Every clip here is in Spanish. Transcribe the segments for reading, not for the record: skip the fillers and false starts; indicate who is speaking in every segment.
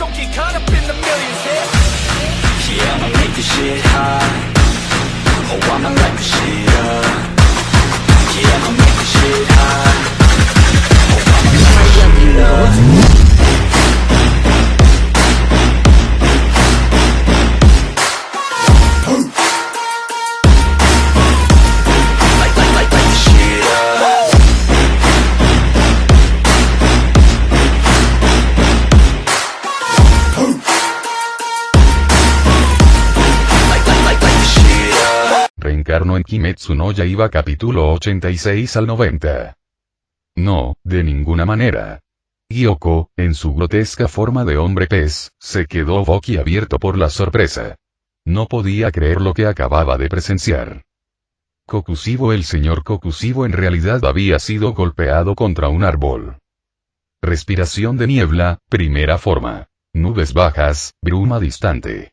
Speaker 1: don't get caught up in the millions,
Speaker 2: Yeah, I'ma make this shit hot. Oh, I'ma light this shit up. Yeah, I'ma make this shit hot. Oh, I'ma light this shit up.
Speaker 3: Reencarnó en Kimetsu no Yaiba capítulo 86 al 90. No, de ninguna manera. Gyoko, en su grotesca forma de hombre pez, se quedó boquiabierto por la sorpresa. No podía creer lo que acababa de presenciar. Kokushibo, el señor Kokushibo, en realidad había sido golpeado contra un árbol. Respiración de niebla, primera forma. Nubes bajas, bruma distante.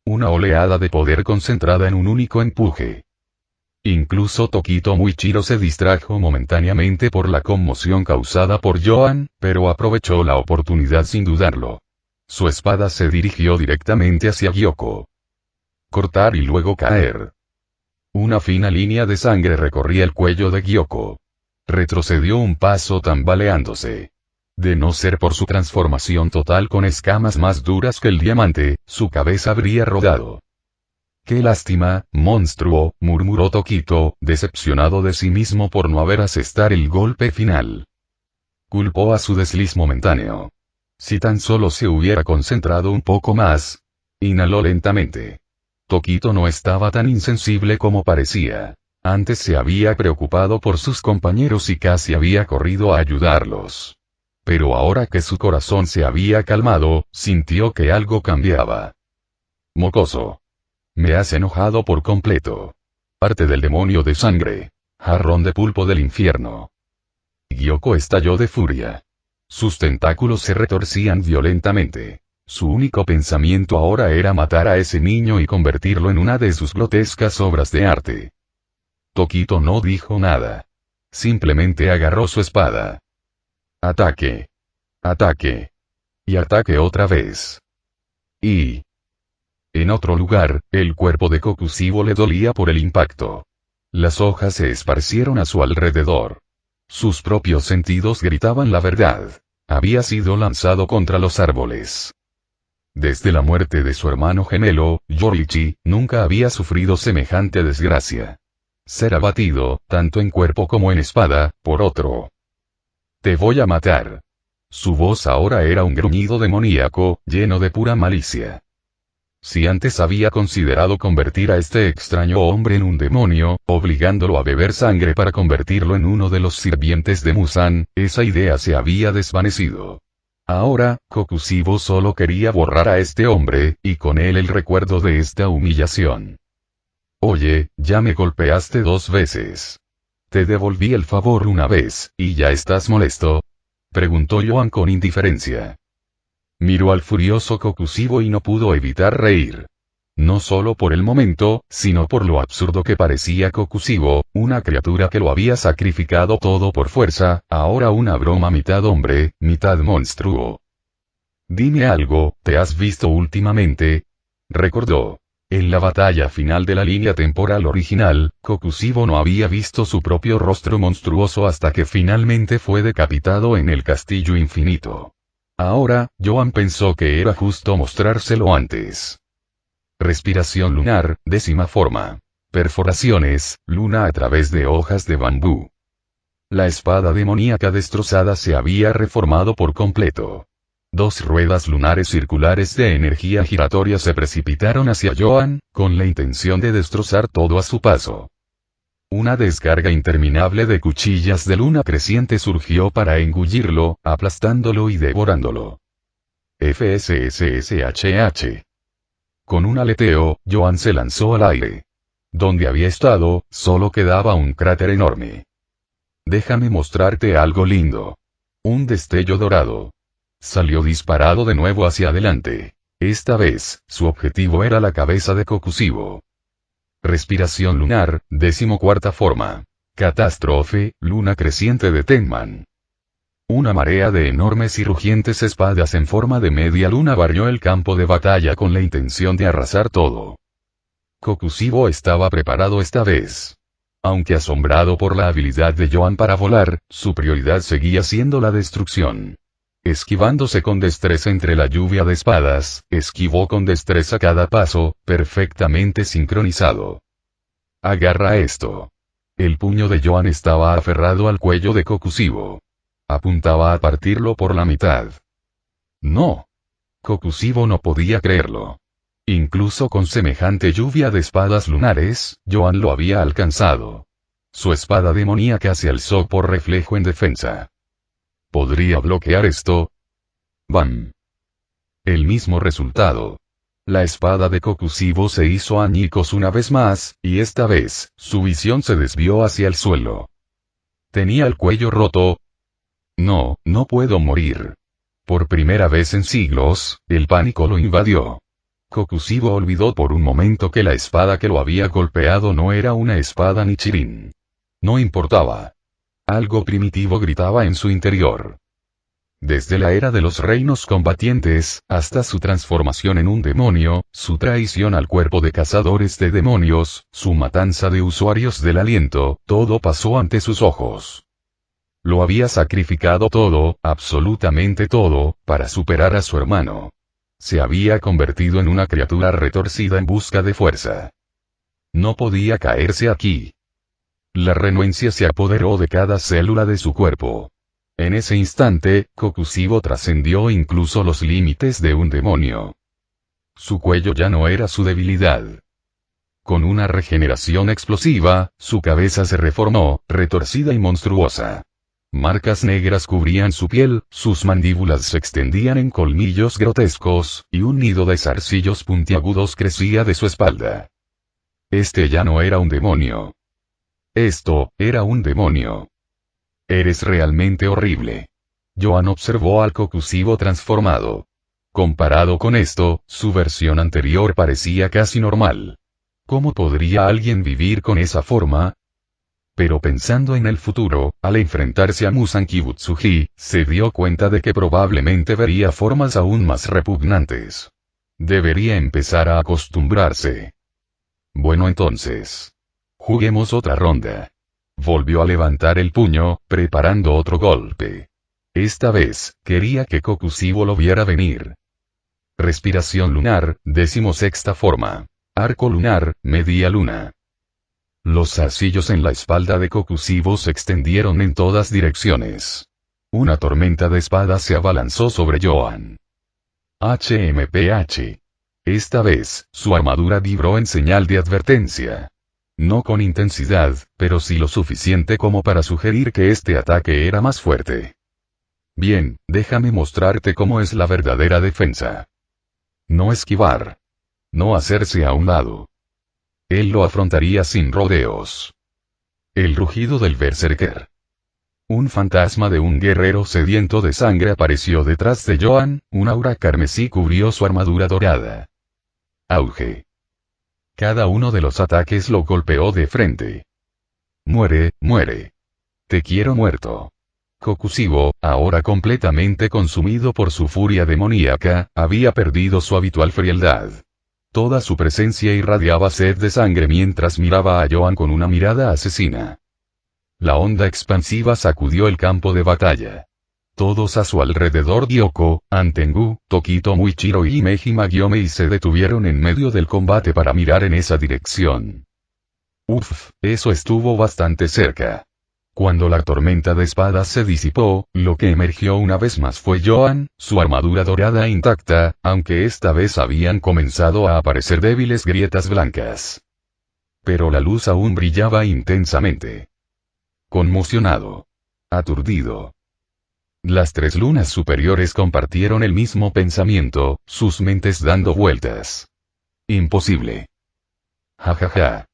Speaker 3: Una oleada de poder concentrada en un único empuje. Incluso Tokito Muichiro se distrajo momentáneamente por la conmoción causada por Joan, pero aprovechó la oportunidad sin dudarlo. Su espada se dirigió directamente hacia Gyoko. Cortar y luego caer. Una fina línea de sangre recorría el cuello de Gyoko. Retrocedió un paso tambaleándose. De no ser por su transformación total con escamas más duras que el diamante, su cabeza habría rodado. «Qué lástima, monstruo», murmuró Tokito, decepcionado de sí mismo por no haber asestar el golpe final. Culpó a su desliz momentáneo. Si tan solo se hubiera concentrado un poco más. Inhaló lentamente. Tokito no estaba tan insensible como parecía. Antes se había preocupado por sus compañeros y casi había corrido a ayudarlos. Pero ahora que su corazón se había calmado, sintió que algo cambiaba. «Mocoso. Me has enojado por completo. Parte del demonio de sangre. Jarrón de pulpo del infierno». Gyoko estalló de furia. Sus tentáculos se retorcían violentamente. Su único pensamiento ahora era matar a ese niño y convertirlo en una de sus grotescas obras de arte. Tokito no dijo nada. Simplemente agarró su espada. Ataque. Ataque. Y ataque otra vez. Y... en otro lugar, el cuerpo de Kokushibo le dolía por el impacto. Las hojas se esparcieron a su alrededor. Sus propios sentidos gritaban la verdad. Había sido lanzado contra los árboles. Desde la muerte de su hermano gemelo, Yoriichi, nunca había sufrido semejante desgracia. Ser abatido, tanto en cuerpo como en espada, por otro. «Te voy a matar». Su voz ahora era un gruñido demoníaco, lleno de pura malicia. Si antes había considerado convertir a este extraño hombre en un demonio, obligándolo a beber sangre para convertirlo en uno de los sirvientes de Muzan, esa idea se había desvanecido. Ahora, Kokushibo solo quería borrar a este hombre, y con él el recuerdo de esta humillación. «Oye, ya me golpeaste 2 veces. Te devolví el favor una vez, ¿y ya estás molesto?», preguntó Joan con indiferencia. Miró al furioso Kokushibo y no pudo evitar reír. No solo por el momento, sino por lo absurdo que parecía Kokushibo, una criatura que lo había sacrificado todo por fuerza, ahora una broma mitad hombre, mitad monstruo. «Dime algo, ¿te has visto últimamente?», recordó. En la batalla final de la línea temporal original, Kokushibo no había visto su propio rostro monstruoso hasta que finalmente fue decapitado en el castillo infinito. Ahora, Joan pensó que era justo mostrárselo antes. Respiración lunar, 10ª forma. Perforaciones, luna a través de hojas de bambú. La espada demoníaca destrozada se había reformado por completo. 2 ruedas lunares circulares de energía giratoria se precipitaron hacia Joan, con la intención de destrozar todo a su paso. Una descarga interminable de cuchillas de luna creciente surgió para engullirlo, aplastándolo y devorándolo. FSSSHH. Con un aleteo, Joan se lanzó al aire. Donde había estado, solo quedaba un cráter enorme. «Déjame mostrarte algo lindo». Un destello dorado. Salió disparado de nuevo hacia adelante. Esta vez, su objetivo era la cabeza de Kokushibo. Respiración lunar, 14ª forma. Catástrofe, luna creciente de Tenman. Una marea de enormes y rugientes espadas en forma de media luna barrió el campo de batalla con la intención de arrasar todo. Kokushiro estaba preparado esta vez. Aunque asombrado por la habilidad de Yoan para volar, su prioridad seguía siendo la destrucción. Esquivándose con destreza entre la lluvia de espadas, esquivó con destreza cada paso, perfectamente sincronizado. Agarra esto. El puño de Yoan estaba aferrado al cuello de Kokushiro. Apuntaba a partirlo por la mitad. No. Kokushiro no podía creerlo. Incluso con semejante lluvia de espadas lunares, Yoan lo había alcanzado. Su espada demoníaca se alzó por reflejo en defensa. ¿Podría bloquear esto? ¡Bam! El mismo resultado. La espada de Kokushiro se hizo añicos una vez más, y esta vez, su visión se desvió hacia el suelo. ¿Tenía el cuello roto? No, no puedo morir. Por primera vez en siglos, el pánico lo invadió. Kokushiro olvidó por un momento que la espada que lo había golpeado no era una espada Nichirin. No importaba. Algo primitivo gritaba en su interior. Desde la era de los reinos combatientes, hasta su transformación en un demonio, su traición al cuerpo de cazadores de demonios, su matanza de usuarios del aliento, todo pasó ante sus ojos. Lo había sacrificado todo, absolutamente todo, para superar a su hermano. Se había convertido en una criatura retorcida en busca de fuerza. No podía caerse aquí. La renuencia se apoderó de cada célula de su cuerpo. En ese instante, Kokushiro trascendió incluso los límites de un demonio. Su cuello ya no era su debilidad. Con una regeneración explosiva, su cabeza se reformó, retorcida y monstruosa. Marcas negras cubrían su piel, sus mandíbulas se extendían en colmillos grotescos, y un nido de zarcillos puntiagudos crecía de su espalda. Este ya no era un demonio. Esto, era un demonio. Eres realmente horrible. Yoan observó al Kokushiro transformado. Comparado con esto, su versión anterior parecía casi normal. ¿Cómo podría alguien vivir con esa forma? Pero pensando en el futuro, al enfrentarse a Muzan Kibutsuji, se dio cuenta de que probablemente vería formas aún más repugnantes. Debería empezar a acostumbrarse. Bueno entonces. Juguemos otra ronda. Volvió a levantar el puño, preparando otro golpe. Esta vez, quería que Kokushiro lo viera venir. Respiración lunar, 16ª forma. Arco lunar, media luna. Los zarcillos en la espalda de Kokushiro se extendieron en todas direcciones. Una tormenta de espadas se abalanzó sobre Yoan. HMPH. Esta vez, su armadura vibró en señal de advertencia. No con intensidad, pero sí lo suficiente como para sugerir que este ataque era más fuerte. Bien, déjame mostrarte cómo es la verdadera defensa. No esquivar. No hacerse a un lado. Él lo afrontaría sin rodeos. El rugido del berserker. Un fantasma de un guerrero sediento de sangre apareció detrás de Yoan, un aura carmesí cubrió su armadura dorada. Auge. Cada uno de los ataques lo golpeó de frente. Muere, muere. Te quiero muerto. Kokushiro, ahora completamente consumido por su furia demoníaca, había perdido su habitual frialdad. Toda su presencia irradiaba sed de sangre mientras miraba a Yoan con una mirada asesina. La onda expansiva sacudió el campo de batalla. Todos a su alrededor Gyoko, Antengu, Tokito Muichiro y Meiji Magyomei se detuvieron en medio del combate para mirar en esa dirección. Uf, eso estuvo bastante cerca. Cuando la tormenta de espadas se disipó, lo que emergió una vez más fue Yoan, su armadura dorada intacta, aunque esta vez habían comenzado a aparecer débiles grietas blancas. Pero la luz aún brillaba intensamente. Conmocionado. Aturdido. Las tres lunas superiores compartieron el mismo pensamiento, sus mentes dando vueltas. Imposible. Jajaja.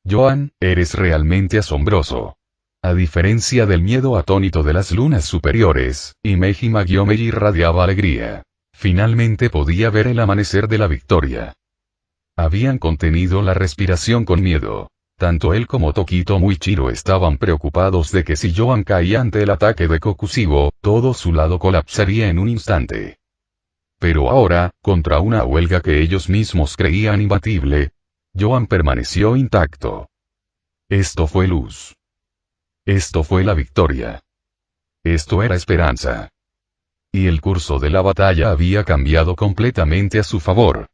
Speaker 3: Yoan, eres realmente asombroso. A diferencia del miedo atónito de las lunas superiores, Meiji Magyomei irradiaba alegría. Finalmente podía ver el amanecer de la victoria. Habían contenido la respiración con miedo. Tanto él como Tokito Muichiro estaban preocupados de que si Joan caía ante el ataque de Kokushibo, todo su lado colapsaría en un instante. Pero ahora, contra una huelga que ellos mismos creían imbatible, Joan permaneció intacto. Esto fue luz. Esto fue la victoria. Esto era esperanza. Y el curso de la batalla había cambiado completamente a su favor.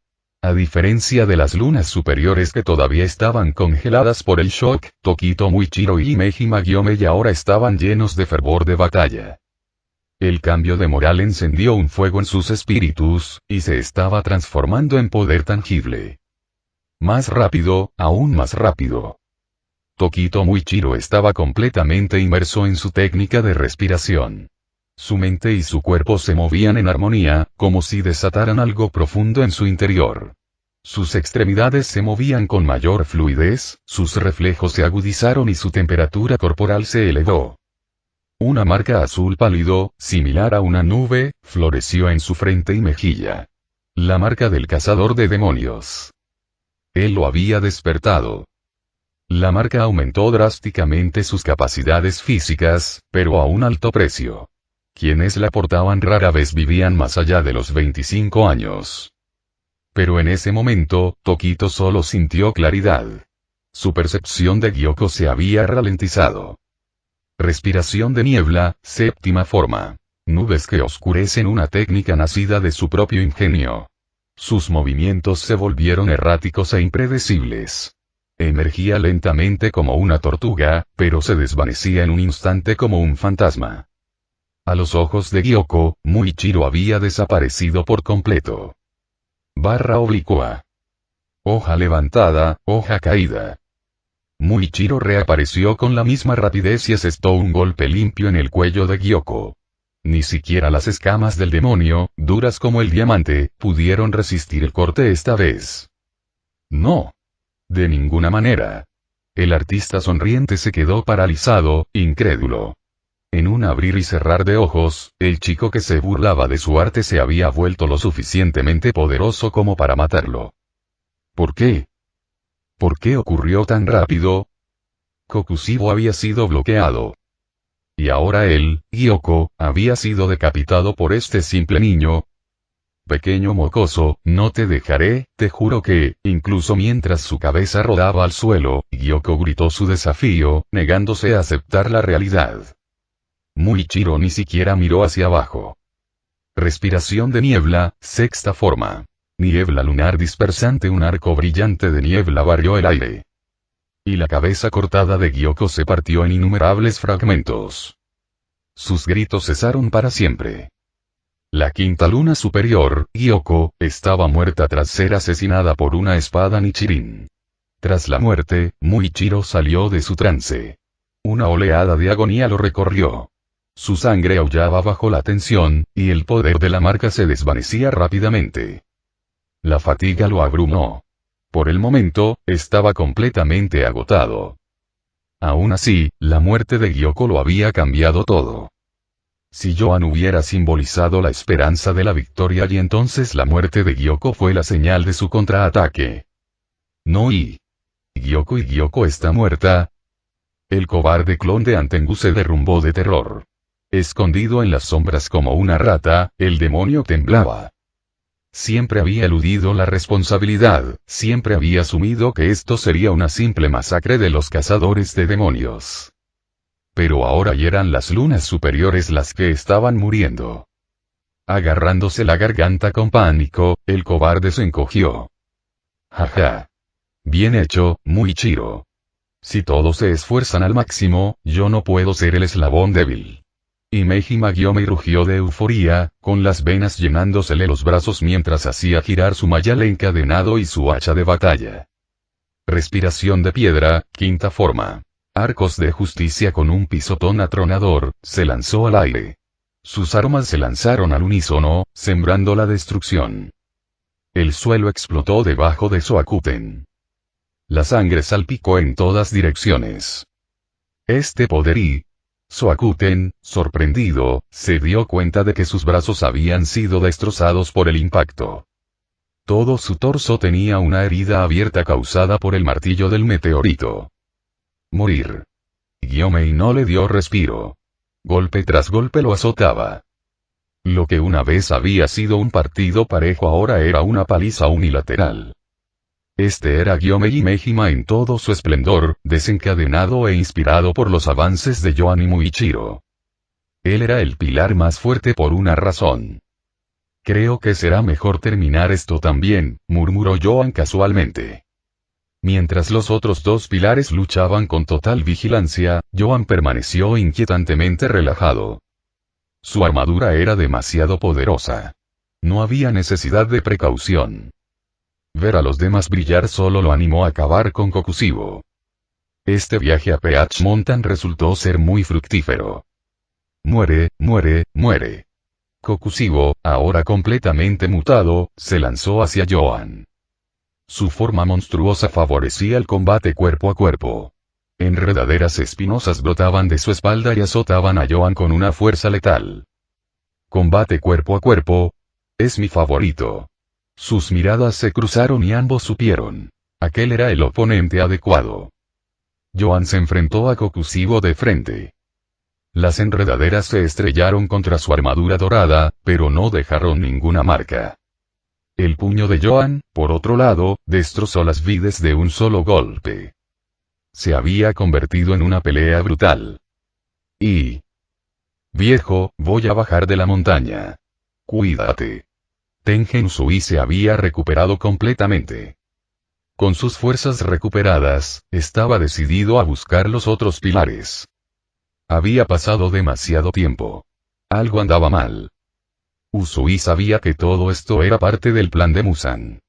Speaker 3: A diferencia de las lunas superiores que todavía estaban congeladas por el shock, Tokito Muichiro y Himeji Magyome ya ahora estaban llenos de fervor de batalla. El cambio de moral encendió un fuego en sus espíritus, y se estaba transformando en poder tangible. Más rápido, aún más rápido. Tokito Muichiro estaba completamente inmerso en su técnica de respiración. Su mente y su cuerpo se movían en armonía, como si desataran algo profundo en su interior. Sus extremidades se movían con mayor fluidez, sus reflejos se agudizaron y su temperatura corporal se elevó. Una marca azul pálido, similar a una nube, floreció en su frente y mejilla. La marca del cazador de demonios. Él lo había despertado. La marca aumentó drásticamente sus capacidades físicas, pero a un alto precio. Quienes la portaban rara vez vivían más allá de los 25 años. Pero en ese momento, Tokito solo sintió claridad. Su percepción de Gyoko se había ralentizado. Respiración de niebla, séptima forma. Nubes que oscurecen, una técnica nacida de su propio ingenio. Sus movimientos se volvieron erráticos e impredecibles. Emergía lentamente como una tortuga, pero se desvanecía en un instante como un fantasma. A los ojos de Gyoko, Muichiro había desaparecido por completo. Barra oblicua. Hoja levantada, hoja caída. Muichiro reapareció con la misma rapidez y asestó un golpe limpio en el cuello de Gyoko. Ni siquiera las escamas del demonio, duras como el diamante, pudieron resistir el corte esta vez. No. De ninguna manera. El artista sonriente se quedó paralizado, incrédulo. En un abrir y cerrar de ojos, el chico que se burlaba de su arte se había vuelto lo suficientemente poderoso como para matarlo. ¿Por qué? ¿Por qué ocurrió tan rápido? Kokushibo había sido bloqueado. Y ahora él, Gyoko, había sido decapitado por este simple niño. Pequeño mocoso, no te dejaré, te juro que, incluso mientras su cabeza rodaba al suelo, Gyoko gritó su desafío, negándose a aceptar la realidad. Muichiro ni siquiera miró hacia abajo. Respiración de niebla, sexta forma. Niebla lunar dispersante, un arco brillante de niebla barrió el aire. Y la cabeza cortada de Gyoko se partió en innumerables fragmentos. Sus gritos cesaron para siempre. La quinta luna superior, Gyoko, estaba muerta tras ser asesinada por una espada Nichirin. Tras la muerte, Muichiro salió de su trance. Una oleada de agonía lo recorrió. Su sangre aullaba bajo la tensión, y el poder de la marca se desvanecía rápidamente. La fatiga lo abrumó. Por el momento, estaba completamente agotado. Aún así, la muerte de Gyoko lo había cambiado todo. Si Joan hubiera simbolizado la esperanza de la victoria, y entonces la muerte de Gyoko fue la señal de su contraataque. No, y Gyoko está muerta. El cobarde clon de Antengu se derrumbó de terror. Escondido en las sombras como una rata, el demonio temblaba. Siempre había eludido la responsabilidad, siempre había asumido que esto sería una simple masacre de los cazadores de demonios. Pero ahora ya eran las lunas superiores las que estaban muriendo. Agarrándose la garganta con pánico, el cobarde se encogió. Jaja. Bien hecho, Muichiro. Si todos se esfuerzan al máximo, yo no puedo ser el eslabón débil. Himeji Magyome rugió de euforía, con las venas llenándosele los brazos mientras hacía girar su mayal encadenado y su hacha de batalla. Respiración de piedra, quinta forma. Arcos de justicia con un pisotón atronador, se lanzó al aire. Sus armas se lanzaron al unísono, sembrando la destrucción. El suelo explotó debajo de Soakuten. La sangre salpicó en todas direcciones. Este poder y... Soakuten, sorprendido, se dio cuenta de que sus brazos habían sido destrozados por el impacto. Todo su torso tenía una herida abierta causada por el martillo del meteorito. Morir. Gyomei no le dio respiro. Golpe tras golpe lo azotaba. Lo que una vez había sido un partido parejo ahora era una paliza unilateral. Este era Gyomei Mejima en todo su esplendor, desencadenado e inspirado por los avances de Joan y Muichiro. Él era el pilar más fuerte por una razón. Creo que será mejor terminar esto también, murmuró Joan casualmente. Mientras los otros dos pilares luchaban con total vigilancia, Joan permaneció inquietantemente relajado. Su armadura era demasiado poderosa. No había necesidad de precaución. Ver a los demás brillar solo lo animó a acabar con Kokushibo. Este viaje a Peach Mountain resultó ser muy fructífero. Muere, muere, muere. Kokushibo, ahora completamente mutado, se lanzó hacia Joan. Su forma monstruosa favorecía el combate cuerpo a cuerpo. Enredaderas espinosas brotaban de su espalda y azotaban a Joan con una fuerza letal. Combate cuerpo a cuerpo. Es mi favorito. Sus miradas se cruzaron y ambos supieron. Aquel era el oponente adecuado. Joan se enfrentó a Kokushibo de frente. Las enredaderas se estrellaron contra su armadura dorada, pero no dejaron ninguna marca. El puño de Joan, por otro lado, destrozó las vides de un solo golpe. Se había convertido en una pelea brutal. Viejo, voy a bajar de la montaña. Cuídate. Tengen Sui se había recuperado completamente. Con sus fuerzas recuperadas, estaba decidido a buscar los otros pilares. Había pasado demasiado tiempo. Algo andaba mal. Usui sabía que todo esto era parte del plan de Muzan.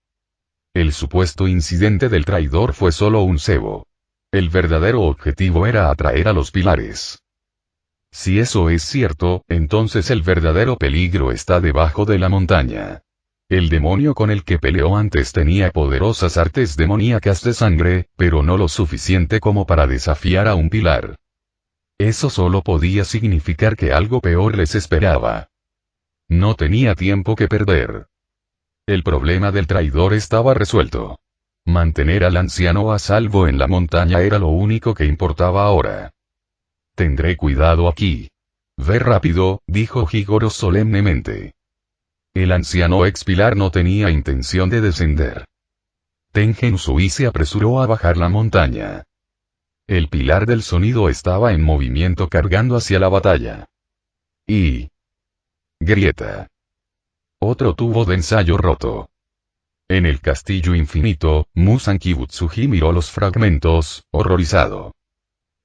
Speaker 3: El supuesto incidente del traidor fue solo un cebo. El verdadero objetivo era atraer a los pilares. Si eso es cierto, entonces el verdadero peligro está debajo de la montaña. El demonio con el que peleó antes tenía poderosas artes demoníacas de sangre, pero no lo suficiente como para desafiar a un pilar. Eso solo podía significar que algo peor les esperaba. No tenía tiempo que perder. El problema del traidor estaba resuelto. Mantener al anciano a salvo en la montaña era lo único que importaba ahora. Tendré cuidado aquí. Ve rápido, dijo Higoro solemnemente. El anciano ex-pilar no tenía intención de descender. Tengen Sui se apresuró a bajar la montaña. El pilar del sonido estaba en movimiento cargando hacia la batalla. Grieta. Otro tubo de ensayo roto. En el castillo infinito, Muzan Kibutsuji miró los fragmentos, horrorizado.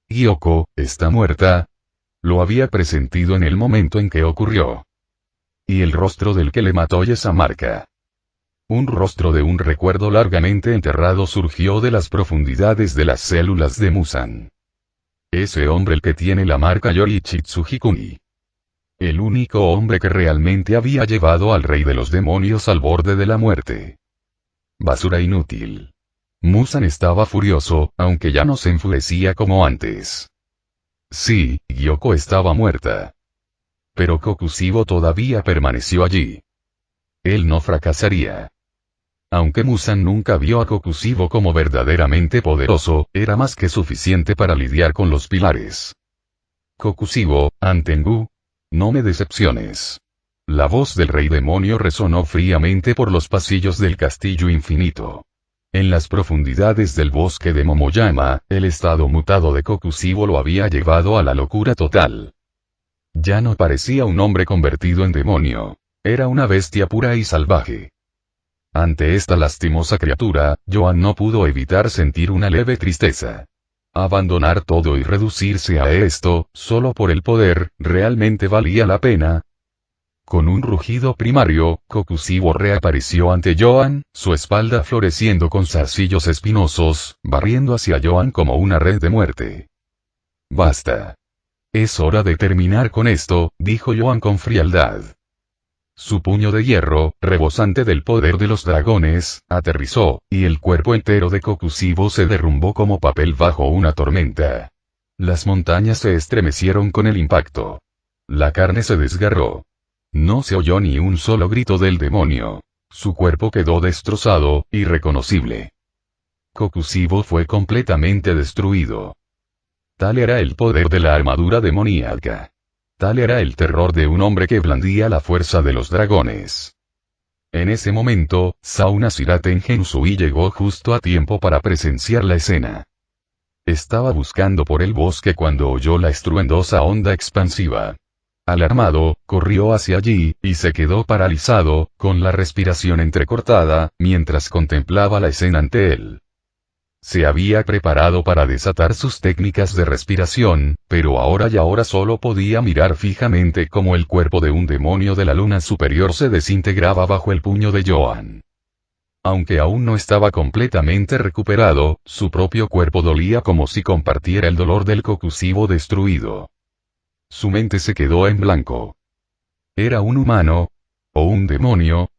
Speaker 3: Gyoko, ¿está muerta? Lo había presentido en el momento en que ocurrió. Y el rostro del que le mató y esa marca. Un rostro de un recuerdo largamente enterrado surgió de las profundidades de las células de Muzan. Ese hombre el que tiene la marca Yoriichi Tsujikuni. El único hombre que realmente había llevado al rey de los demonios al borde de la muerte. Basura inútil. Muzan estaba furioso, aunque ya no se enfurecía como antes. Sí, Gyoko estaba muerta. Pero Kokushibo todavía permaneció allí. Él no fracasaría. Aunque Muzan nunca vio a Kokushibo como verdaderamente poderoso, era más que suficiente para lidiar con los pilares. Kokushibo, Antengu. No me decepciones. La voz del rey demonio resonó fríamente por los pasillos del castillo infinito. En las profundidades del bosque de Momoyama, el estado mutado de Kokushibo lo había llevado a la locura total. Ya no parecía un hombre convertido en demonio. Era una bestia pura y salvaje. Ante esta lastimosa criatura, Joan no pudo evitar sentir una leve tristeza. Abandonar todo y reducirse a esto, solo por el poder, ¿realmente valía la pena? Con un rugido primario, Kokushibo reapareció ante Joan, su espalda floreciendo con zarcillos espinosos, barriendo hacia Joan como una red de muerte. Basta. Es hora de terminar con esto, dijo Joan con frialdad. Su puño de hierro, rebosante del poder de los dragones, aterrizó, y el cuerpo entero de Kokushibo se derrumbó como papel bajo una tormenta. Las montañas se estremecieron con el impacto. La carne se desgarró. No se oyó ni un solo grito del demonio. Su cuerpo quedó destrozado, irreconocible. Kokushibo fue completamente destruido. Tal era el poder de la armadura demoníaca. Tal era el terror de un hombre que blandía la fuerza de los dragones. En ese momento, Sauna Sira Tengen Usui llegó justo a tiempo para presenciar la escena. Estaba buscando por el bosque cuando oyó la estruendosa onda expansiva. Alarmado, corrió hacia allí, y se quedó paralizado, con la respiración entrecortada, mientras contemplaba la escena ante él. Se había preparado para desatar sus técnicas de respiración, pero ahora solo podía mirar fijamente cómo el cuerpo de un demonio de la luna superior se desintegraba bajo el puño de Yoan. Aunque aún no estaba completamente recuperado, su propio cuerpo dolía como si compartiera el dolor del Kokusibo destruido. Su mente se quedó en blanco. ¿Era un humano? ¿O un demonio?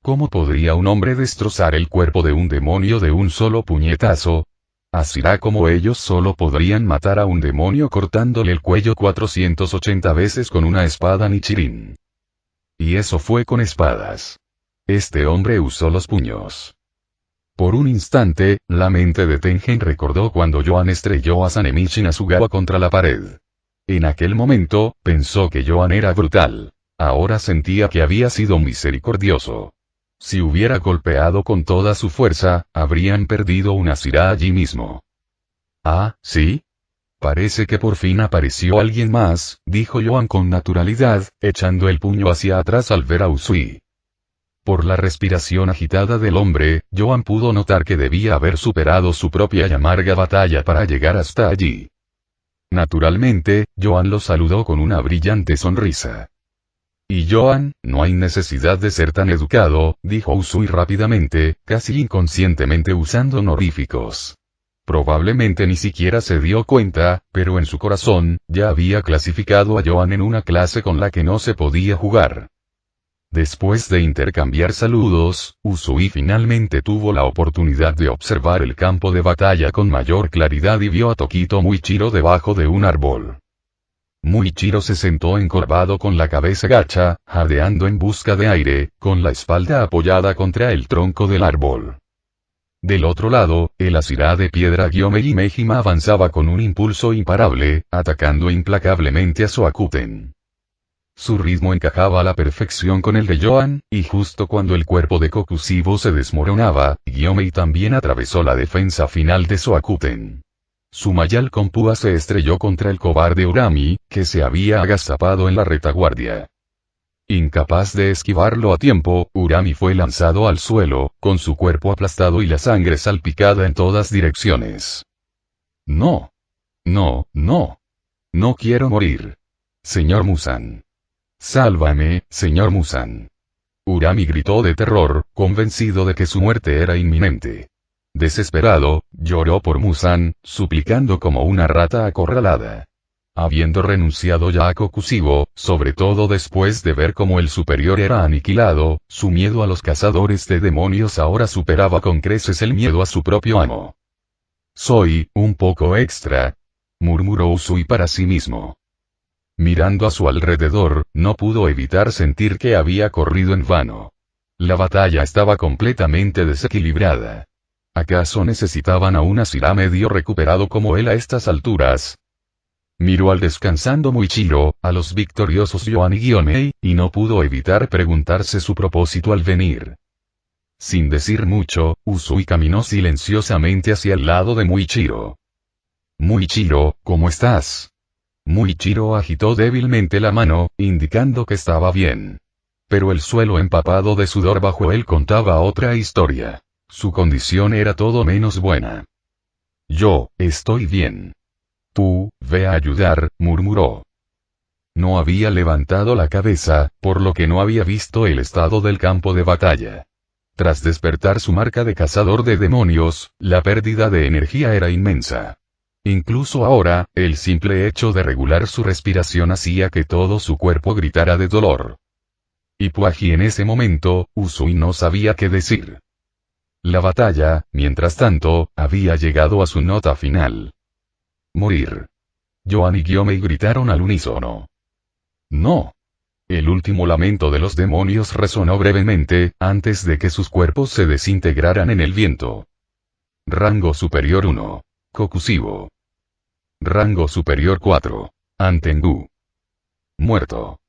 Speaker 3: ¿Cómo podría un hombre destrozar el cuerpo de un demonio de un solo puñetazo? Así como ellos solo podrían matar a un demonio cortándole el cuello 480 veces con una espada Nichirin. Y eso fue con espadas. Este hombre usó los puños. Por un instante, la mente de Tengen recordó cuando Yoan estrelló a Sanemichi Nasugawa contra la pared. En aquel momento, pensó que Yoan era brutal. Ahora sentía que había sido misericordioso. Si hubiera golpeado con toda su fuerza, habrían perdido una Sira allí mismo. Ah, ¿sí? Parece que por fin apareció alguien más, dijo Yoan con naturalidad, echando el puño hacia atrás al ver a Usui. Por la respiración agitada del hombre, Yoan pudo notar que debía haber superado su propia y amarga batalla para llegar hasta allí. Naturalmente, Yoan lo saludó con una brillante sonrisa. Y Yoan, no hay necesidad de ser tan educado, dijo Usui rápidamente, casi inconscientemente usando honoríficos. Probablemente ni siquiera se dio cuenta, pero en su corazón, ya había clasificado a Yoan en una clase con la que no se podía jugar. Después de intercambiar saludos, Usui finalmente tuvo la oportunidad de observar el campo de batalla con mayor claridad y vio a Tokito Muichiro debajo de un árbol. Muichiro se sentó encorvado con la cabeza gacha, jadeando en busca de aire, con la espalda apoyada contra el tronco del árbol. Del otro lado, el Asira de piedra Gyomei Mejima avanzaba con un impulso imparable, atacando implacablemente a Soakuten. Su ritmo encajaba a la perfección con el de Yoan, y justo cuando el cuerpo de Kokusibo se desmoronaba, Gyomei también atravesó la defensa final de Soakuten. Su mayal con púa se estrelló contra el cobarde Urami, que se había agazapado en la retaguardia. Incapaz de esquivarlo a tiempo, Urami fue lanzado al suelo, con su cuerpo aplastado y la sangre salpicada en todas direcciones. No. No, no. No quiero morir. Señor Musan. Sálvame, señor Musan. Urami gritó de terror, convencido de que su muerte era inminente. Desesperado, lloró por Musan, suplicando como una rata acorralada. Habiendo renunciado ya a Kokusibo, sobre todo después de ver cómo el superior era aniquilado, su miedo a los cazadores de demonios ahora superaba con creces el miedo a su propio amo. Soy un poco extra, murmuró Usui para sí mismo. Mirando a su alrededor, no pudo evitar sentir que había corrido en vano. La batalla estaba completamente desequilibrada. ¿Acaso necesitaban a un Asira medio recuperado como él a estas alturas? Miró al descansando Muichiro, a los victoriosos Yoan y Gyomei, y no pudo evitar preguntarse su propósito al venir. Sin decir mucho, Usui caminó silenciosamente hacia el lado de Muichiro. Muichiro, ¿cómo estás? Muichiro agitó débilmente la mano, indicando que estaba bien. Pero el suelo empapado de sudor bajo él contaba otra historia. Su condición era todo menos buena. Yo, estoy bien. Tú, ve a ayudar, murmuró. No había levantado la cabeza, por lo que no había visto el estado del campo de batalla. Tras despertar su marca de cazador de demonios, la pérdida de energía era inmensa. Incluso ahora, el simple hecho de regular su respiración hacía que todo su cuerpo gritara de dolor. Y Puaji en ese momento, Usui no sabía qué decir. La batalla, mientras tanto, había llegado a su nota final. Morir. Yoan y Gyomei gritaron al unísono. No. El último lamento de los demonios resonó brevemente, antes de que sus cuerpos se desintegraran en el viento. Rango superior 1. Kokusibo. Rango superior 4. Antengu. Muerto.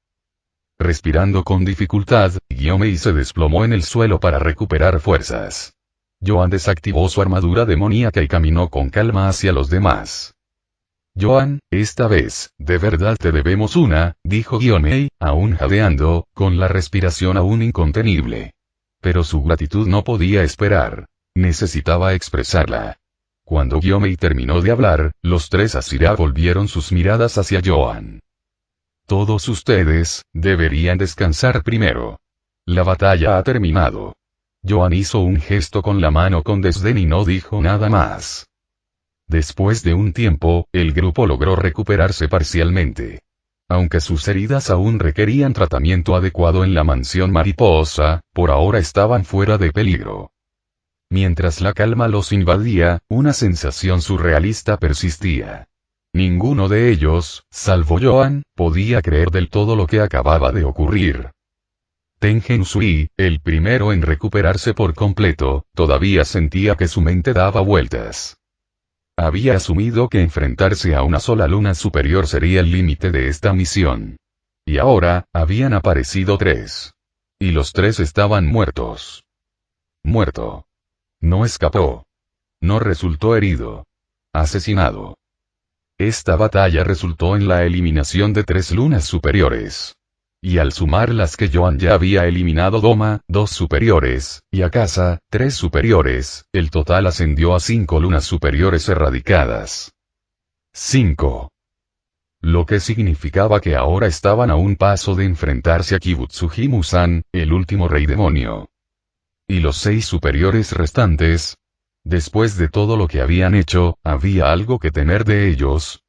Speaker 3: Respirando con dificultad, Gyomei se desplomó en el suelo para recuperar fuerzas. Joan desactivó su armadura demoníaca y caminó con calma hacia los demás. Joan, esta vez, de verdad te debemos una, dijo Gyomei, aún jadeando, con la respiración aún incontenible. Pero su gratitud no podía esperar. Necesitaba expresarla. Cuando Gyomei terminó de hablar, los tres Asira volvieron sus miradas hacia Joan. Todos ustedes, deberían descansar primero. La batalla ha terminado. Joan hizo un gesto con la mano con desdén y no dijo nada más. Después de un tiempo, el grupo logró recuperarse parcialmente. Aunque sus heridas aún requerían tratamiento adecuado en la mansión mariposa, por ahora estaban fuera de peligro. Mientras la calma los invadía, una sensación surrealista persistía. Ninguno de ellos, salvo Joan, podía creer del todo lo que acababa de ocurrir. Tengen Sui, el primero en recuperarse por completo, todavía sentía que su mente daba vueltas. Había asumido que enfrentarse a una sola luna superior sería el límite de esta misión. Y ahora, habían aparecido tres. Y los tres estaban muertos. Muerto. No escapó. No resultó herido. Asesinado. Esta batalla resultó en la eliminación de 3 lunas superiores. Y al sumar las que Joan ya había eliminado Doma, 2 superiores, y Akasa, 3 superiores, el total ascendió a 5 lunas superiores erradicadas. 5. Lo que significaba que ahora estaban a un paso de enfrentarse a Kibutsuji Musan, el último rey demonio. Y los 6 superiores restantes. Después de todo lo que habían hecho, ¿había algo que temer de ellos?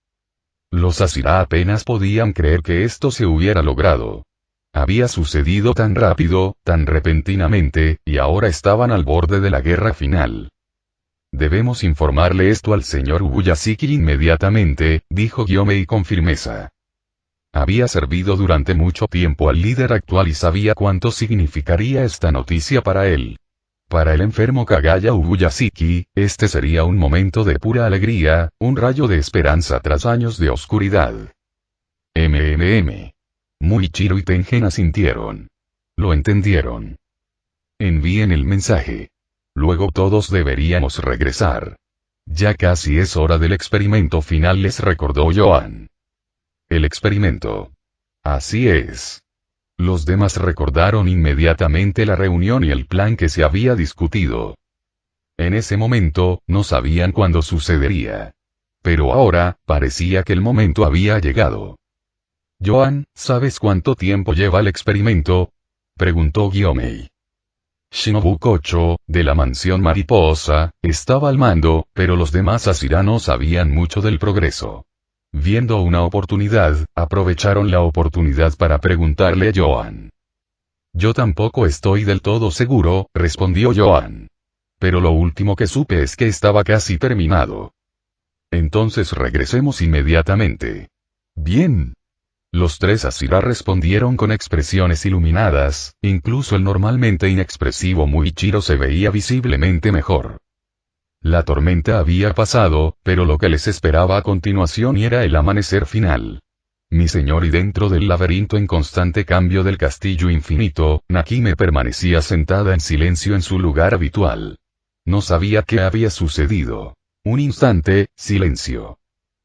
Speaker 3: Los Asira apenas podían creer que esto se hubiera logrado. Había sucedido tan rápido, tan repentinamente, y ahora estaban al borde de la guerra final. Debemos informarle esto al señor Ubuyashiki inmediatamente, dijo Gyomei con firmeza. Había servido durante mucho tiempo al líder actual y sabía cuánto significaría esta noticia para él. Para el enfermo Kagaya Ubuyashiki, este sería un momento de pura alegría, un rayo de esperanza tras años de oscuridad. Muichiro y Tengen asintieron. Lo entendieron. Envíen el mensaje. Luego todos deberíamos regresar. Ya casi es hora del experimento final, les recordó Joan. El experimento. Así es. Los demás recordaron inmediatamente la reunión y el plan que se había discutido. En ese momento, no sabían cuándo sucedería. Pero ahora, parecía que el momento había llegado. Joan, ¿sabes cuánto tiempo lleva el experimento? Preguntó Gyomei. Shinobu Kocho, de la mansión mariposa, estaba al mando, pero los demás Asira no sabían mucho del progreso. Viendo una oportunidad, aprovecharon la oportunidad para preguntarle a Joan. Yo tampoco estoy del todo seguro, respondió Joan. Pero lo último que supe es que estaba casi terminado. Entonces regresemos inmediatamente. Bien. Los 3 Asira respondieron con expresiones iluminadas, incluso el normalmente inexpresivo Muichiro se veía visiblemente mejor. La tormenta había pasado, pero lo que les esperaba a continuación era el amanecer final. Mi señor, y dentro del laberinto en constante cambio del castillo infinito, Nakime permanecía sentada en silencio en su lugar habitual. No sabía qué había sucedido. Un instante, silencio.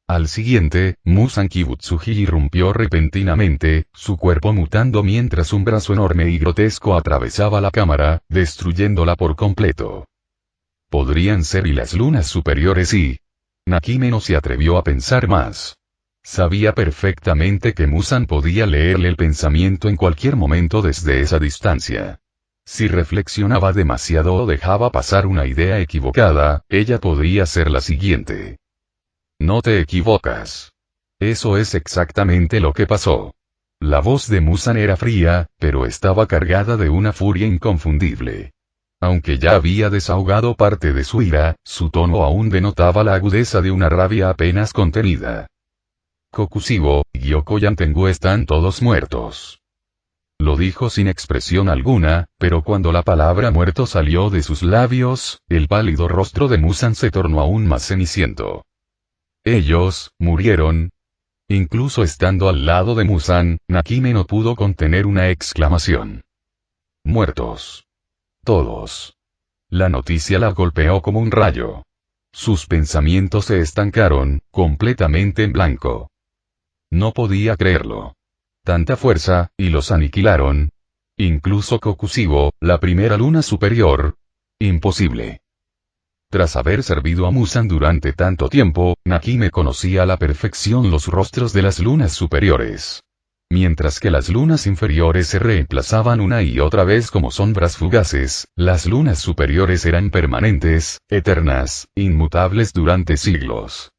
Speaker 3: Al siguiente, Musan Kibutsuji irrumpió repentinamente, su cuerpo mutando mientras un brazo enorme y grotesco atravesaba la cámara, destruyéndola por completo. Podrían ser y las lunas superiores y... Nakime no se atrevió a pensar más. Sabía perfectamente que Musan podía leerle el pensamiento en cualquier momento desde esa distancia. Si reflexionaba demasiado o dejaba pasar una idea equivocada, ella podría ser la siguiente. No te equivocas. Eso es exactamente lo que pasó. La voz de Musan era fría, pero estaba cargada de una furia inconfundible. Aunque ya había desahogado parte de su ira, su tono aún denotaba la agudeza de una rabia apenas contenida. Kokushibo y Gyoko Yantengu están todos muertos. Lo dijo sin expresión alguna, pero cuando la palabra muerto salió de sus labios, el pálido rostro de Musan se tornó aún más ceniciento. Ellos, murieron. Incluso estando al lado de Muzan, Nakime no pudo contener una exclamación. Muertos. Todos. La noticia la golpeó como un rayo. Sus pensamientos se estancaron, completamente en blanco. No podía creerlo. Tanta fuerza, y los aniquilaron. Incluso Kokushiro, la primera luna superior. Imposible. Tras haber servido a Muzan durante tanto tiempo, Nakime conocía a la perfección los rostros de las lunas superiores. Mientras que las lunas inferiores se reemplazaban una y otra vez como sombras fugaces, las lunas superiores eran permanentes, eternas, inmutables durante siglos.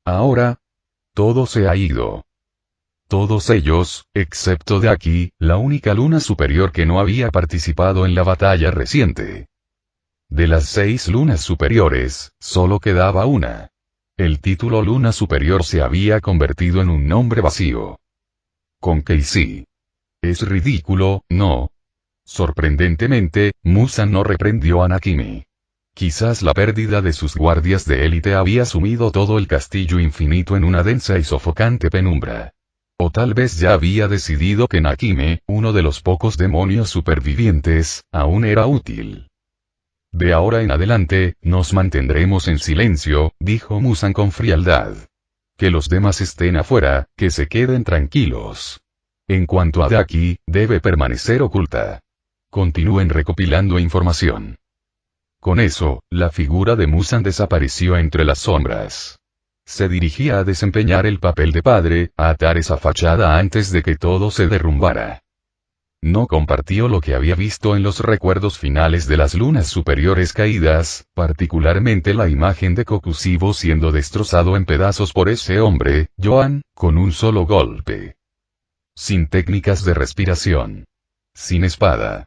Speaker 3: Ahora, todo se ha ido. Todos ellos, excepto de aquí, la única luna superior que no había participado en la batalla reciente. De las 6 lunas superiores, solo quedaba una. El título Luna Superior se había convertido en un nombre vacío. Con Keisi. Es ridículo, ¿no? Sorprendentemente, Muzan no reprendió a Nakime. Quizás la pérdida de sus guardias de élite había sumido todo el castillo infinito en una densa y sofocante penumbra. O tal vez ya había decidido que Nakime, uno de los pocos demonios supervivientes, aún era útil. De ahora en adelante, nos mantendremos en silencio, dijo Muzan con frialdad. Que los demás estén afuera, que se queden tranquilos. En cuanto a Daki, debe permanecer oculta. Continúen recopilando información. Con eso, la figura de Muzan desapareció entre las sombras. Se dirigía a desempeñar el papel de padre, a atar esa fachada antes de que todo se derrumbara. No compartió lo que había visto en los recuerdos finales de las lunas superiores caídas, particularmente la imagen de Kokushiro siendo destrozado en pedazos por ese hombre, Yoan, con un solo golpe. Sin técnicas de respiración. Sin espada.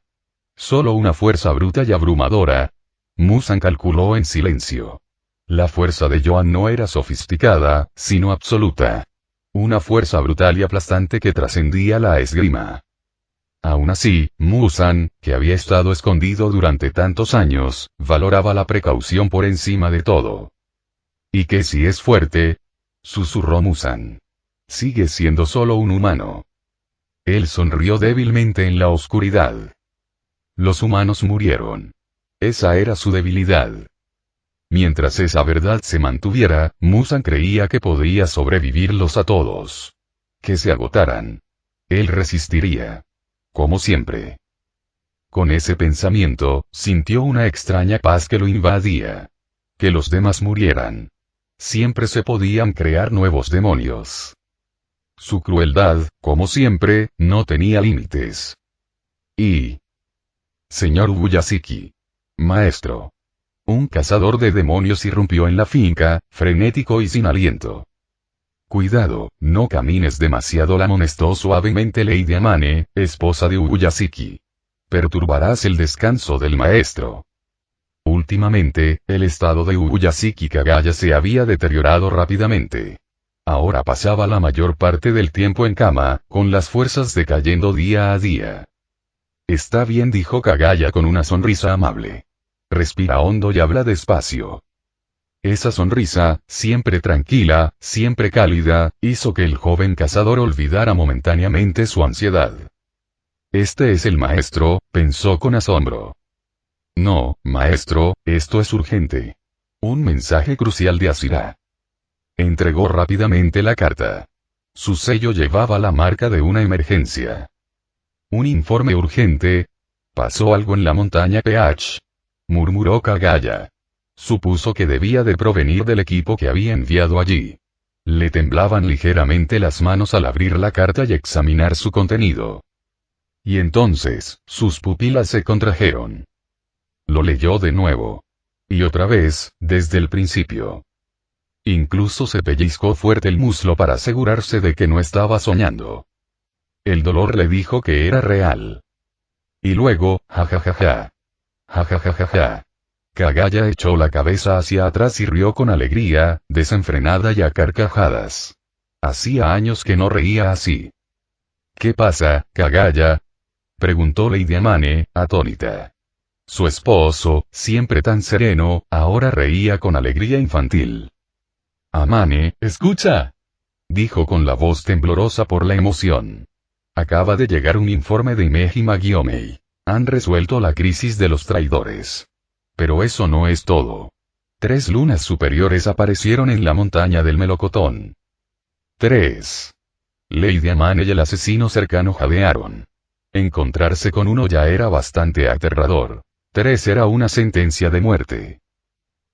Speaker 3: Solo una fuerza bruta y abrumadora. Muzan calculó en silencio. La fuerza de Yoan no era sofisticada, sino absoluta. Una fuerza brutal y aplastante que trascendía la esgrima. Aún así, Muzan, que había estado escondido durante tantos años, valoraba la precaución por encima de todo. ¿Y qué si es fuerte? Susurró Muzan. Sigue siendo solo un humano. Él sonrió débilmente en la oscuridad. Los humanos murieron. Esa era su debilidad. Mientras esa verdad se mantuviera, Muzan creía que podría sobrevivirlos a todos. Que se agotaran. Él resistiría. Como siempre. Con ese pensamiento, sintió una extraña paz que lo invadía. Que los demás murieran. Siempre se podían crear nuevos demonios. Su crueldad, como siempre, no tenía límites. Y... Señor Uyashiki. Maestro. Un cazador de demonios irrumpió en la finca, frenético y sin aliento. Cuidado, no camines demasiado, la amonestó suavemente Lady Amane, esposa de Uyashiki. Perturbarás el descanso del maestro. Últimamente, el estado de Uyashiki Kagaya se había deteriorado rápidamente. Ahora pasaba la mayor parte del tiempo en cama, con las fuerzas decayendo día a día. Está bien, dijo Kagaya con una sonrisa amable. Respira hondo y habla despacio. Esa sonrisa, siempre tranquila, siempre cálida, hizo que el joven cazador olvidara momentáneamente su ansiedad. Este es el maestro, pensó con asombro. No, maestro, esto es urgente. Un mensaje crucial de Asira. Entregó rápidamente la carta. Su sello llevaba la marca de una emergencia. Un informe urgente. ¿Pasó algo en la montaña PH? Murmuró Kagaya. Supuso que debía de provenir del equipo que había enviado allí. Le temblaban ligeramente las manos al abrir la carta y examinar su contenido. Y entonces, sus pupilas se contrajeron. Lo leyó de nuevo. Y otra vez, desde el principio. Incluso se pellizcó fuerte el muslo para asegurarse de que no estaba soñando. El dolor le dijo que era real. Y luego, jajajaja. Jajajaja. Kagaya echó la cabeza hacia atrás y rió con alegría, desenfrenada y a carcajadas. Hacía años que no reía así. ¿Qué pasa, Kagaya? Preguntó Lady Amane, atónita. Su esposo, siempre tan sereno, ahora reía con alegría infantil. Amane, escucha, dijo con la voz temblorosa por la emoción. Acaba de llegar un informe de Imeji Magiomei. Han resuelto la crisis de los traidores. Pero eso no es todo. 3 lunas superiores aparecieron en la montaña del melocotón. 3. Lady Amane y el asesino cercano jadearon. Encontrarse con uno ya era bastante aterrador. 3 era una sentencia de muerte.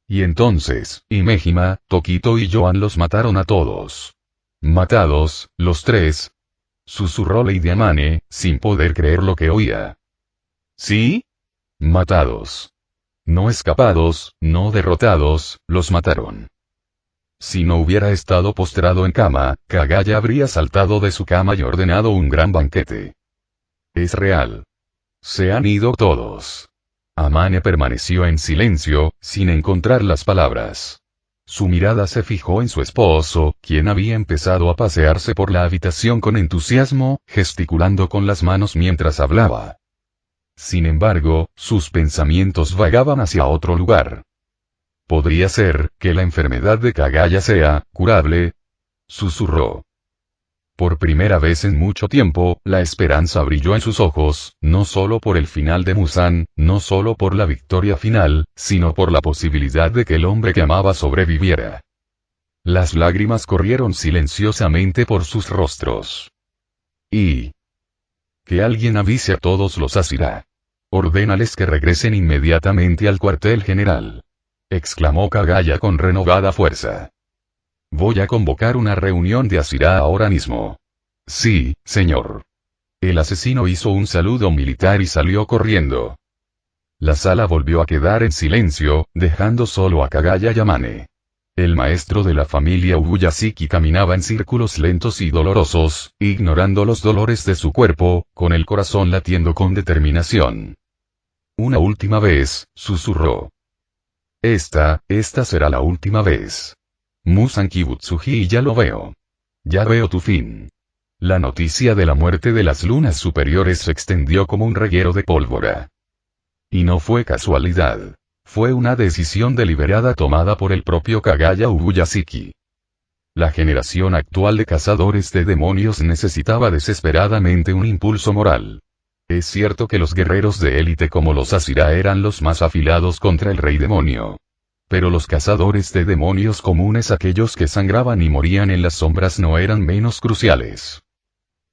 Speaker 3: Y entonces, Imejima, Tokito y Joan los mataron a todos. ¿Matados, los 3? Susurró Lady Amane, sin poder creer lo que oía. ¿Sí? Matados. No escapados, no derrotados, los mataron. Si no hubiera estado postrado en cama, Kagaya habría saltado de su cama y ordenado un gran banquete. Es real. Se han ido todos. Amane permaneció en silencio, sin encontrar las palabras. Su mirada se fijó en su esposo, quien había empezado a pasearse por la habitación con entusiasmo, gesticulando con las manos mientras hablaba. Sin embargo, sus pensamientos vagaban hacia otro lugar. ¿Podría ser que la enfermedad de Kagaya sea curable? Susurró. Por primera vez en mucho tiempo, la esperanza brilló en sus ojos, no solo por el final de Musan, no solo por la victoria final, sino por la posibilidad de que el hombre que amaba sobreviviera. Las lágrimas corrieron silenciosamente por sus rostros. Y que alguien avise a todos los Asira. Ordénales que regresen inmediatamente al cuartel general. Exclamó Kagaya con renovada fuerza. Voy a convocar una reunión de Asira ahora mismo. Sí, señor. El asesino hizo un saludo militar y salió corriendo. La sala volvió a quedar en silencio, dejando solo a Kagaya y Amane. El maestro de la familia Ubuyashiki caminaba en círculos lentos y dolorosos, ignorando los dolores de su cuerpo, con el corazón latiendo con determinación. Una última vez, susurró. Esta será la última vez. Musan Kibutsuji, ya lo veo. Ya veo tu fin. La noticia de la muerte de las lunas superiores se extendió como un reguero de pólvora. Y no fue casualidad. Fue una decisión deliberada tomada por el propio Kagaya Ubuyashiki. La generación actual de cazadores de demonios necesitaba desesperadamente un impulso moral. Es cierto que los guerreros de élite como los Asira eran los más afilados contra el rey demonio. Pero los cazadores de demonios comunes, aquellos que sangraban y morían en las sombras, no eran menos cruciales.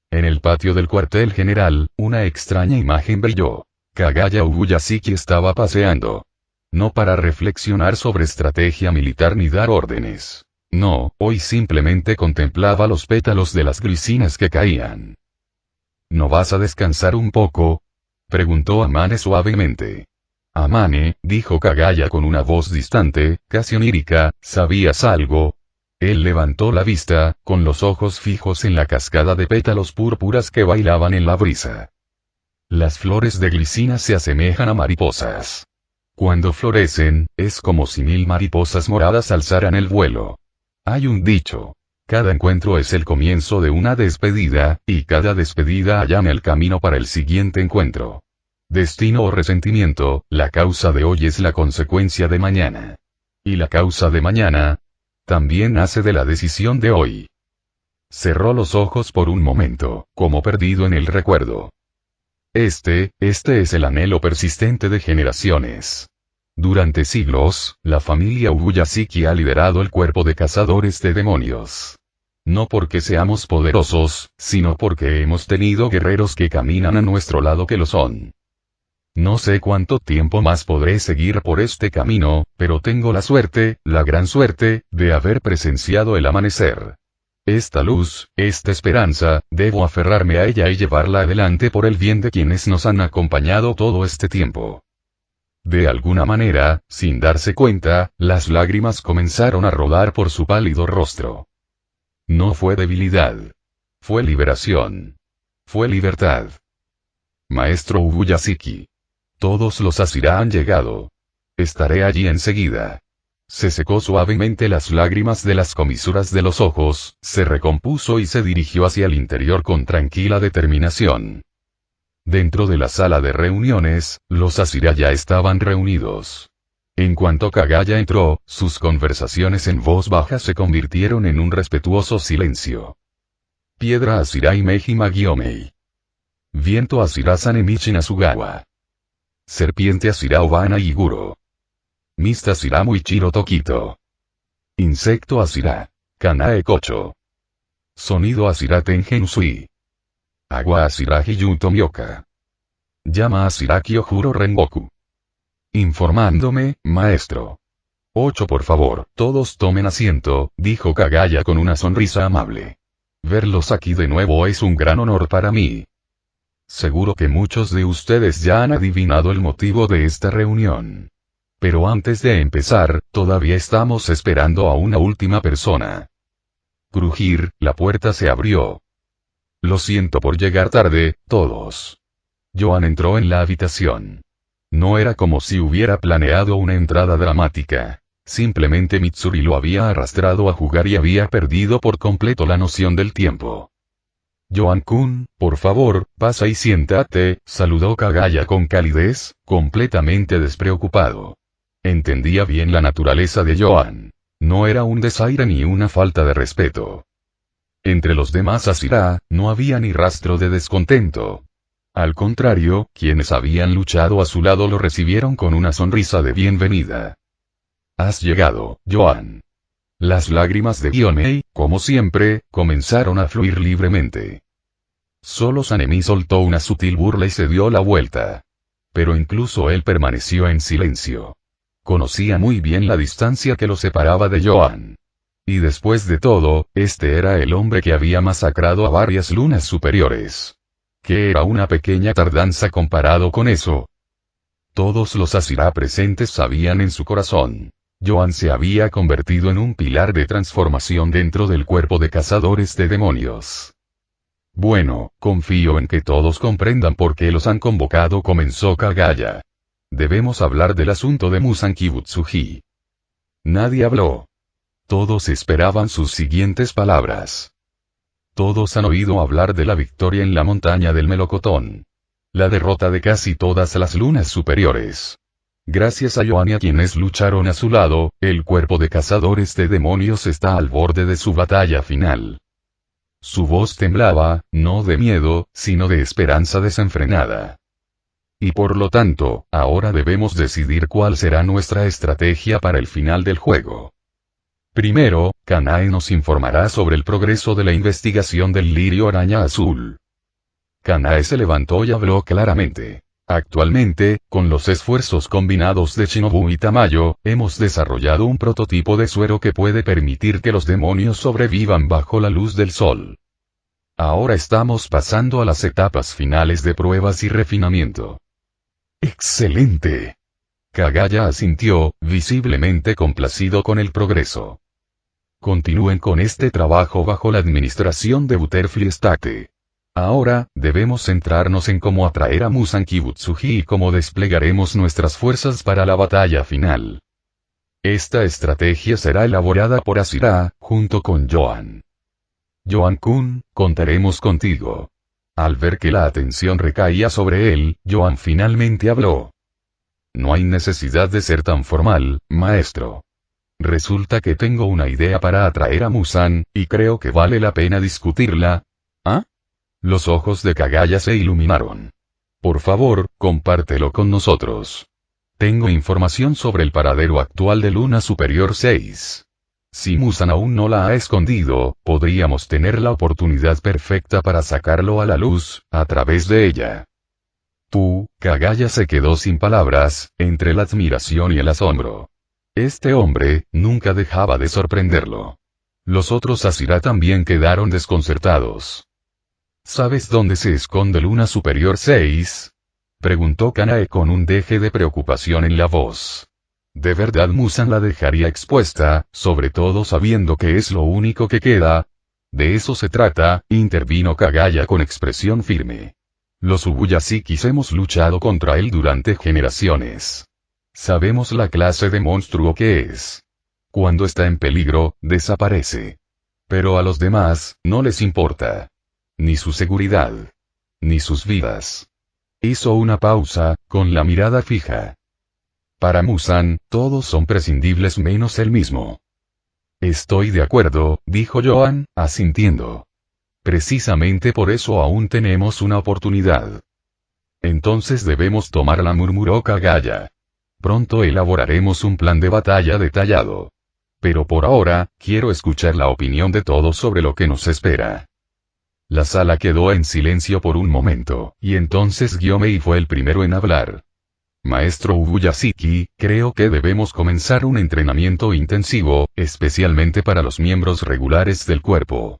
Speaker 3: En el patio del cuartel general, una extraña imagen brilló. Kagaya Ubuyashiki estaba paseando. No para reflexionar sobre estrategia militar ni dar órdenes. No, hoy simplemente contemplaba los pétalos de las glicinas que caían. ¿No vas a descansar un poco?, preguntó Amane suavemente. Amane, dijo Kagaya con una voz distante, casi onírica, ¿sabías algo? Él levantó la vista, con los ojos fijos en la cascada de pétalos púrpuras que bailaban en la brisa. Las flores de glicina se asemejan a mariposas. Cuando florecen, es como si 1000 mariposas moradas alzaran el vuelo. Hay un dicho. Cada encuentro es el comienzo de una despedida, y cada despedida allana el camino para el siguiente encuentro. Destino o resentimiento, la causa de hoy es la consecuencia de mañana. Y la causa de mañana también nace de la decisión de hoy. Cerró los ojos por un momento, como perdido en el recuerdo. Este es el anhelo persistente de generaciones. Durante siglos, la familia Ubuyashiki ha liderado el cuerpo de cazadores de demonios. No porque seamos poderosos, sino porque hemos tenido guerreros que caminan a nuestro lado que lo son. No sé cuánto tiempo más podré seguir por este camino, pero tengo la suerte, la gran suerte, de haber presenciado el amanecer. Esta luz, esta esperanza, debo aferrarme a ella y llevarla adelante por el bien de quienes nos han acompañado todo este tiempo. De alguna manera, sin darse cuenta, las lágrimas comenzaron a rodar por su pálido rostro. No fue debilidad. Fue liberación. Fue libertad. Maestro Ubuyashiki. Todos los Asira han llegado. Estaré allí enseguida. Se secó suavemente las lágrimas de las comisuras de los ojos, se recompuso y se dirigió hacia el interior con tranquila determinación. Dentro de la sala de reuniones, los Asira ya estaban reunidos. En cuanto Kagaya entró, sus conversaciones en voz baja se convirtieron en un respetuoso silencio. Piedra Asira Imejima Gyomei. Viento Asira Sanemichi Nasugawa. Serpiente Asira Obana Iguro. Mista Asira Muichiro Tokito. Insecto Asira. Kanae Kocho. Sonido Asira Tengen Sui. Agua Asira Hiyuto Myoka. Llama Asira Kyojuro Renboku. Informándome, maestro. 8 por favor, todos tomen asiento, dijo Kagaya con una sonrisa amable. Verlos aquí de nuevo es un gran honor para mí. Seguro que muchos de ustedes ya han adivinado el motivo de esta reunión. Pero antes de empezar, todavía estamos esperando a una última persona. Crujir, la puerta se abrió. Lo siento por llegar tarde, todos. Joan entró en la habitación. No era como si hubiera planeado una entrada dramática. Simplemente Mitsuri lo había arrastrado a jugar y había perdido por completo la noción del tiempo. Joan-kun, por favor, pasa y siéntate, saludó Kagaya con calidez, completamente despreocupado. Entendía bien la naturaleza de Joan. No era un desaire ni una falta de respeto. Entre los demás Asira, no había ni rastro de descontento. Al contrario, quienes habían luchado a su lado lo recibieron con una sonrisa de bienvenida. Has llegado, Joan. Las lágrimas de Gyomei, como siempre, comenzaron a fluir libremente. Solo Sanemi soltó una sutil burla y se dio la vuelta. Pero incluso él permaneció en silencio. Conocía muy bien la distancia que lo separaba de Joan. Y después de todo, este era el hombre que había masacrado a varias lunas superiores. ¿Qué era una pequeña tardanza comparado con eso? Todos los Asira presentes sabían en su corazón. Joan se había convertido en un pilar de transformación dentro del cuerpo de cazadores de demonios. Bueno, confío en que todos comprendan por qué los han convocado, comenzó Kagaya. Debemos hablar del asunto de Musan Kibutsuji. Nadie habló. Todos esperaban sus siguientes palabras. Todos han oído hablar de la victoria en la montaña del melocotón. La derrota de casi todas las lunas superiores. Gracias a Joan y a quienes lucharon a su lado, el cuerpo de cazadores de demonios está al borde de su batalla final. Su voz temblaba, no de miedo, sino de esperanza desenfrenada. Y por lo tanto, ahora debemos decidir cuál será nuestra estrategia para el final del juego. Primero, Kanae nos informará sobre el progreso de la investigación del lirio araña azul. Kanae se levantó y habló claramente. Actualmente, con los esfuerzos combinados de Shinobu y Tamayo, hemos desarrollado un prototipo de suero que puede permitir que los demonios sobrevivan bajo la luz del sol. Ahora estamos pasando a las etapas finales de pruebas y refinamiento. ¡Excelente! Kagaya asintió, visiblemente complacido con el progreso. Continúen con este trabajo bajo la administración de Butterfly State. Ahora, debemos centrarnos en cómo atraer a Musan Kibutsuji y cómo desplegaremos nuestras fuerzas para la batalla final. Esta estrategia será elaborada por Asira, junto con Joan. Joan-kun, contaremos contigo. Al ver que la atención recaía sobre él, Joan finalmente habló. No hay necesidad de ser tan formal, maestro. Resulta que tengo una idea para atraer a Musan, y creo que vale la pena discutirla. ¿Ah? Los ojos de Kagaya se iluminaron. Por favor, compártelo con nosotros. Tengo información sobre el paradero actual de Luna Superior 6. Si Musan aún no la ha escondido, podríamos tener la oportunidad perfecta para sacarlo a la luz, a través de ella. Kagaya se quedó sin palabras, entre la admiración y el asombro. Este hombre, nunca dejaba de sorprenderlo. Los otros Asira también quedaron desconcertados. ¿Sabes dónde se esconde Luna Superior 6? Preguntó Kanae con un deje de preocupación en la voz. ¿De verdad Musan la dejaría expuesta, sobre todo sabiendo que es lo único que queda? De eso se trata, intervino Kagaya con expresión firme. Los Ubuyashikis hemos luchado contra él durante generaciones. Sabemos la clase de monstruo que es. Cuando está en peligro, desaparece. Pero a los demás, no les importa. Ni su seguridad. Ni sus vidas. Hizo una pausa, con la mirada fija. Para Muzan, todos son prescindibles menos él mismo. Estoy de acuerdo, dijo Joan, asintiendo. Precisamente por eso aún tenemos una oportunidad. Entonces debemos tomarla, murmuró Kagaya. Pronto elaboraremos un plan de batalla detallado. Pero por ahora, quiero escuchar la opinión de todos sobre lo que nos espera. La sala quedó en silencio por un momento, y entonces Gyomei fue el primero en hablar. Maestro Ubuyashiki, creo que debemos comenzar un entrenamiento intensivo, especialmente para los miembros regulares del cuerpo.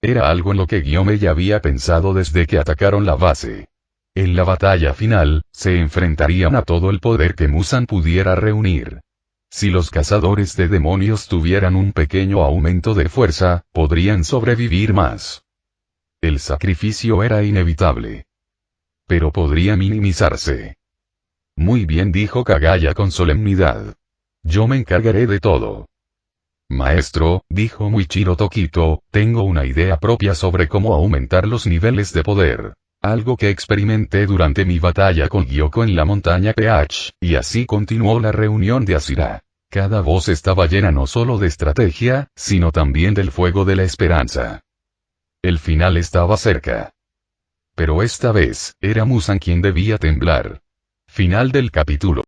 Speaker 3: Era algo en lo que Gyomei había pensado desde que atacaron la base. En la batalla final, se enfrentarían a todo el poder que Muzan pudiera reunir. Si los cazadores de demonios tuvieran un pequeño aumento de fuerza, podrían sobrevivir más. El sacrificio era inevitable. Pero podría minimizarse. Muy bien, dijo Kagaya con solemnidad. Yo me encargaré de todo. Maestro, dijo Muichiro Tokito, tengo una idea propia sobre cómo aumentar los niveles de poder. Algo que experimenté durante mi batalla con Gyoko en la montaña Peach, y así continuó la reunión de Asira. Cada voz estaba llena no solo de estrategia, sino también del fuego de la esperanza. El final estaba cerca. Pero esta vez, era Muzan quien debía temblar. Final del capítulo.